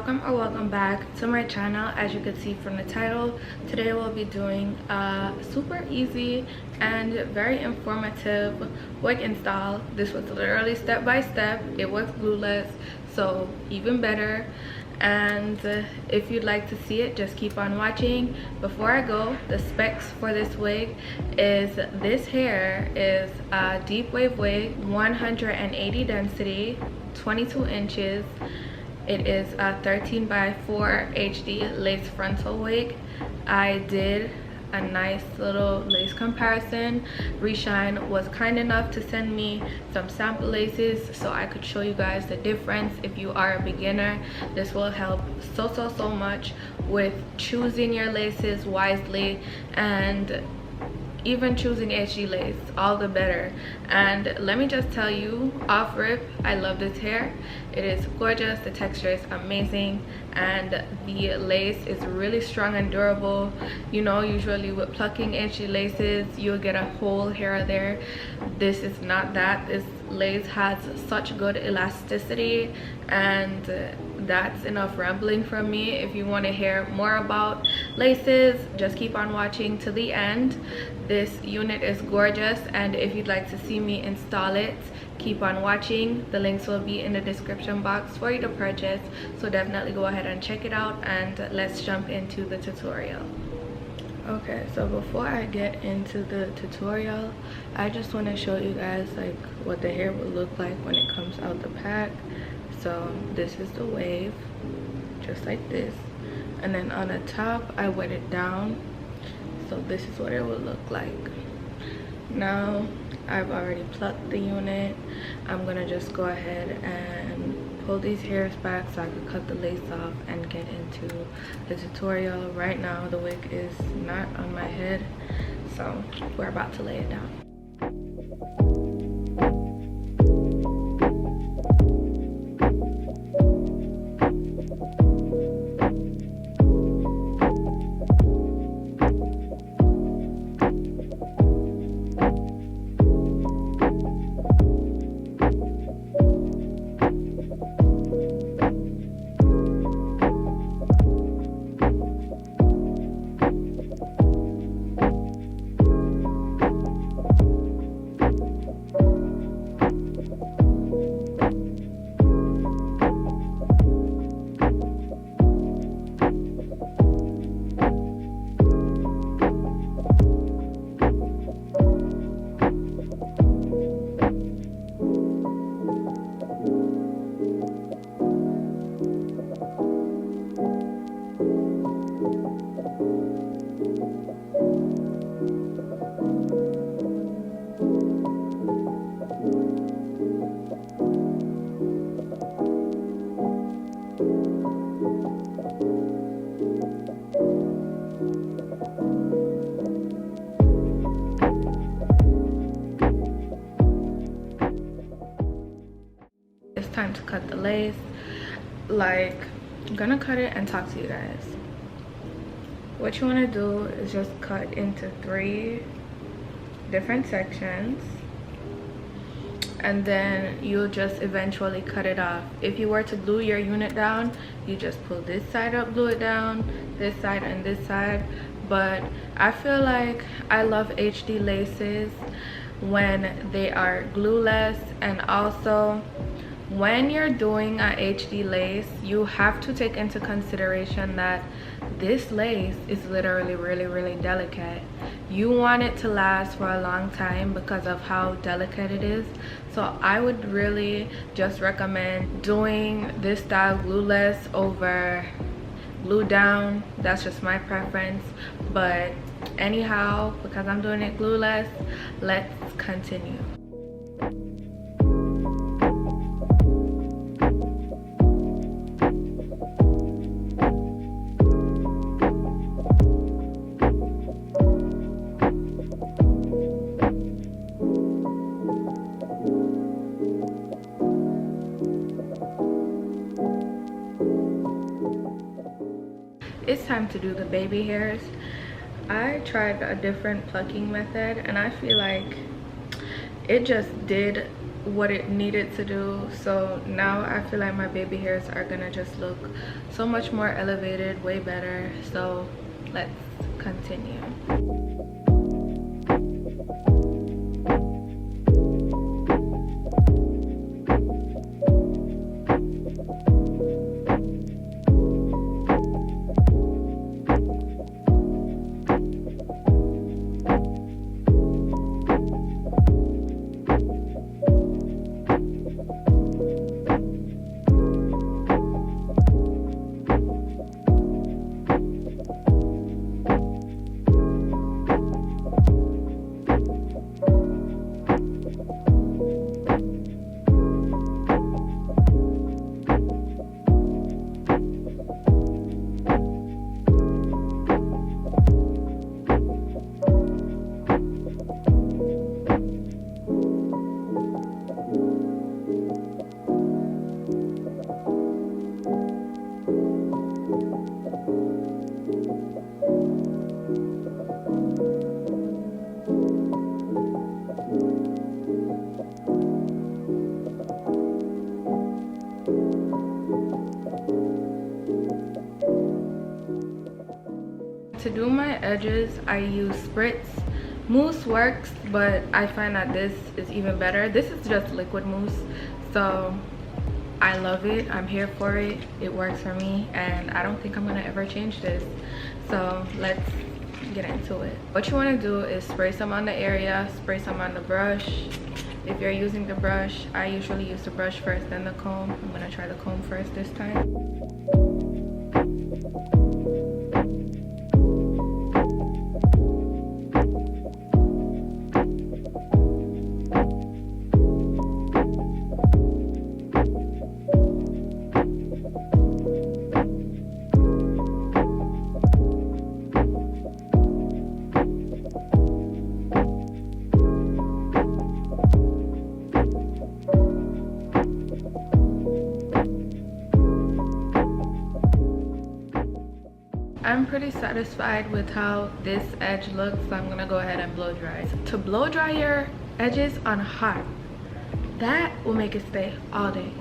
welcome or welcome back to my channel. As you can see from the title, today we'll be doing a super easy and very informative wig install. This was literally step by step. It was glueless, so even better. And if you'd like to see it, just keep on watching. Before I go, the specs for this wig is this hair is a DeepWave wig, 180 density, 22 inches. It is a 13 by 4 HD lace frontal wig. I did a nice little lace comparison. Reshine was kind enough to send me some sample laces so I could show you guys the difference. If you are a beginner, this will help so much with choosing your laces wisely, and even choosing HD lace, all the better. And let me just tell you off rip, I love this hair. It is gorgeous, the texture is amazing, and the lace is really strong and durable. You know, usually with plucking HD laces, you'll get a whole hair there. This is not that. This lace has such good elasticity, and that's enough rambling from me. If you want to hear more about laces, just keep on watching to the end. This unit is gorgeous, and if you'd like to see me install it, keep on watching. The links will be in the description box for you to purchase, so definitely go ahead and check it out, and let's jump into the tutorial. Okay, so before I get into the tutorial, I just want to show you guys like what the hair will look like when it comes out the pack. So this is the wave, just like this, and then on the top I wet it down, so this is what it will look like. Now I've already plucked the unit. I'm gonna just go ahead and pull these hairs back so I can cut the lace off and get into the tutorial. Right now the wig is not on my head, so we're about to lay it down. Time to cut the lace. Like, I'm gonna cut it and talk to you guys. What you want to do is just cut into 3 different sections, and then you'll just eventually cut it off. If you were to glue your unit down, you just pull this side up, glue it down, this side and this side. But I feel like I love HD laces when they are glueless, and also when you're doing a HD lace, you have to take into consideration that this lace is literally really delicate. You want it to last for a long time because of how delicate it is. So I would really just recommend doing this style glueless over glue down. That's just my preference. But anyhow, because I'm doing it glueless, let's continue. It's time to do the baby hairs. I tried a different plucking method, and I feel like it just did what it needed to do. So now I feel like my baby hairs are gonna just look so much more elevated, way better. So let's continue. To do my edges, I use spritz. Mousse works, but I find that this is even better. This is just liquid mousse, so I love it. I'm here for it. It works for me, and I don't think I'm gonna ever change this. So let's get into it. What you want to do is spray some on the area, spray some on the brush. If you're using the brush, I usually use the brush first, then the comb. I'm gonna try the comb first this time. I'm pretty satisfied with how this edge looks, so I'm gonna go ahead and blow dry. To blow dry your edges on hot, that will make it stay all day.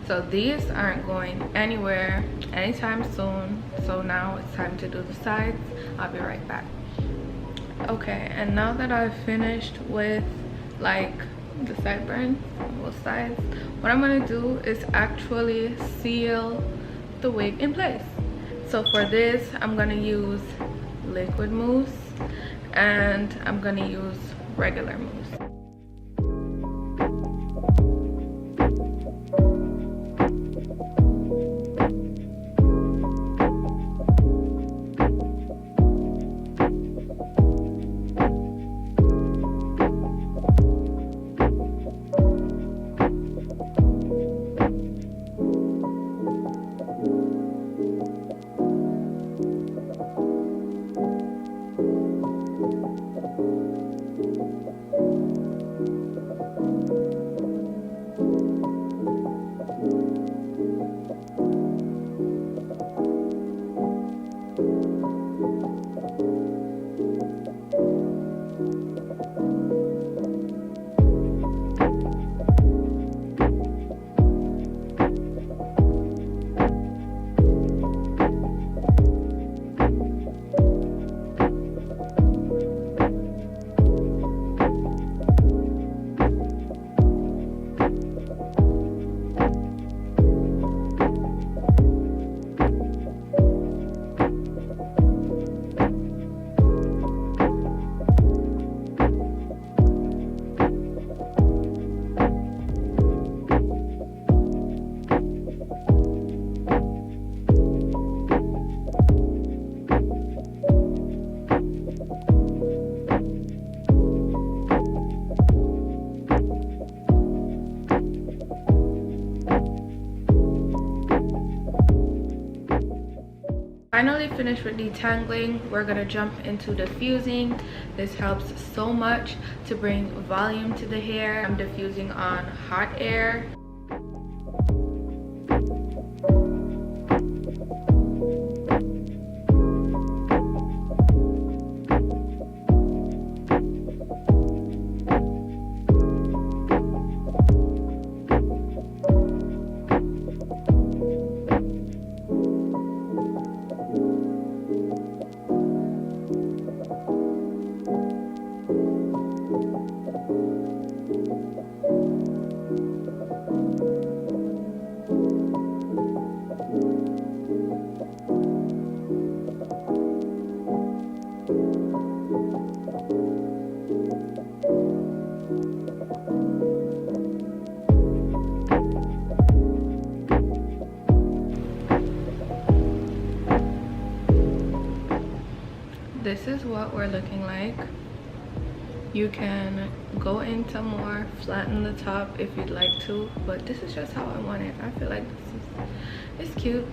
So these aren't going anywhere anytime soon. So now it's time to do the sides. I'll be right back. Okay, and now that I've finished with like the sideburns on both sides, what I'm gonna do is actually seal the wig in place. So for this, I'm gonna use liquid mousse and I'm gonna use regular mousse. finally finished with detangling. We're gonna jump into diffusing. This helps so much to bring volume to the hair. I'm diffusing on hot air. This is what we're looking like. You can go into more, flatten the top if you'd like to, but this is just how I want it. I feel like it's cute.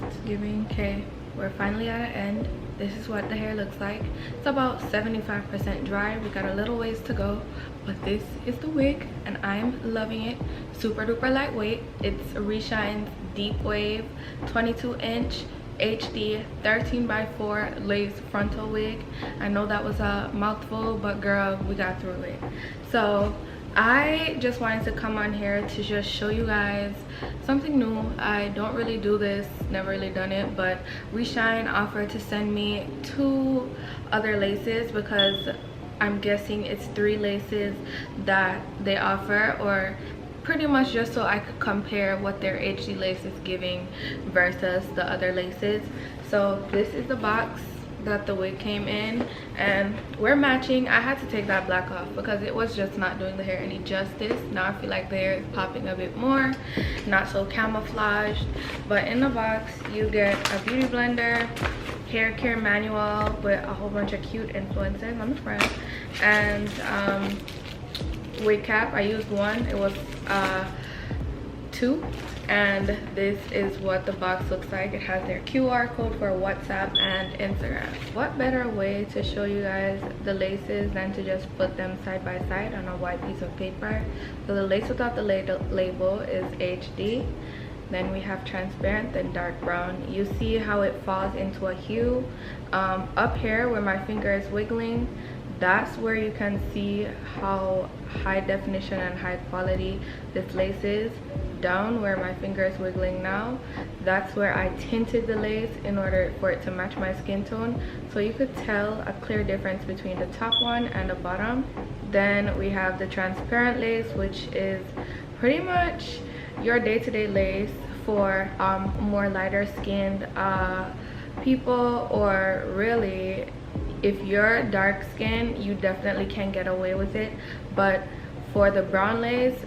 It's giving. Okay, we're finally at an end. This is what the hair looks like. It's about 75% dry. We got a little ways to go, but this is the wig and I'm loving it. Super duper lightweight. It's Reshine's DeepWave 22-inch HD 13x4 lace frontal wig. I know that was a mouthful, but girl, we got through it. So I just wanted to come on here to just show you guys something new. I don't really do this, never really done it, but Reshine offered to send me 2 other laces because I'm guessing it's 3 laces that they offer, or pretty much just so I could compare what their HD lace is giving versus the other laces. So this is the box that the wig came in, and we're matching. I had to take that black off because it was just not doing the hair any justice. Now I feel like the hair is popping a bit more, not so camouflaged. But in the box you get a beauty blender, hair care manual with a whole bunch of cute influencers on the front, and wig cap. I used one. It was 2, and this is what the box looks like. It has their QR code for WhatsApp and Instagram. What better way to show you guys the laces than to just put them side by side on a white piece of paper. So the lace without the label is HD, then we have transparent, then dark brown. You see how it falls into a hue. Up here where my finger is wiggling, that's where you can see how high definition and high quality this lace is. Down where my finger is wiggling now, that's where I tinted the lace in order for it to match my skin tone, so you could tell a clear difference between the top one and the bottom. Then we have the transparent lace, which is pretty much your day-to-day lace for more lighter skinned people, or really if you're dark skinned you definitely can get away with it, but for the brown lace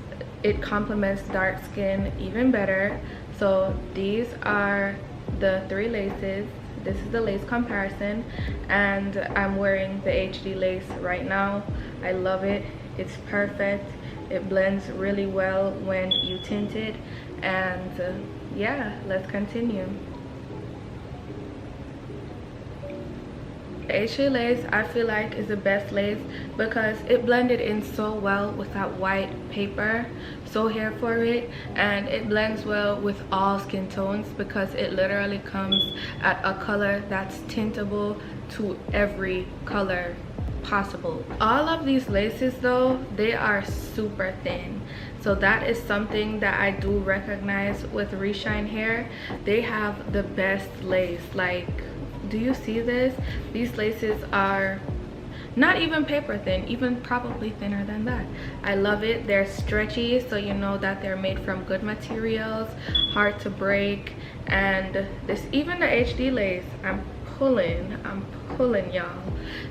it complements dark skin even better. So these are the 3 laces. This is the lace comparison, and I'm wearing the HD lace right now. I love it. It's perfect. It blends really well when you tint it, and yeah, let's continue. HD lace I feel like is the best lace because it blended in so well with that white paper. So here for it, and it blends well with all skin tones because it literally comes at a color that's tintable to every color possible. All of these laces though, they are super thin, so that is something that I do recognize with Reshine Hair. They have the best lace. Like, do you see this? These laces are not even paper thin, even probably thinner than that. I love it. They're stretchy, so you know that they're made from good materials, hard to break. And this, even the HD lace, I'm pulling y'all.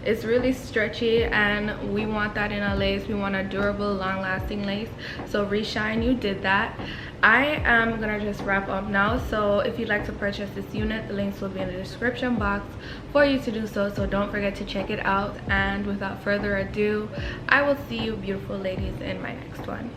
It's really stretchy, and we want that in a lace. We want a durable, long-lasting lace, so Reshine, you did that. I am gonna just wrap up now, so if you'd like to purchase this unit, the links will be in the description box for you to do so, so don't forget to check it out. And without further ado, I will see you beautiful ladies in my next one.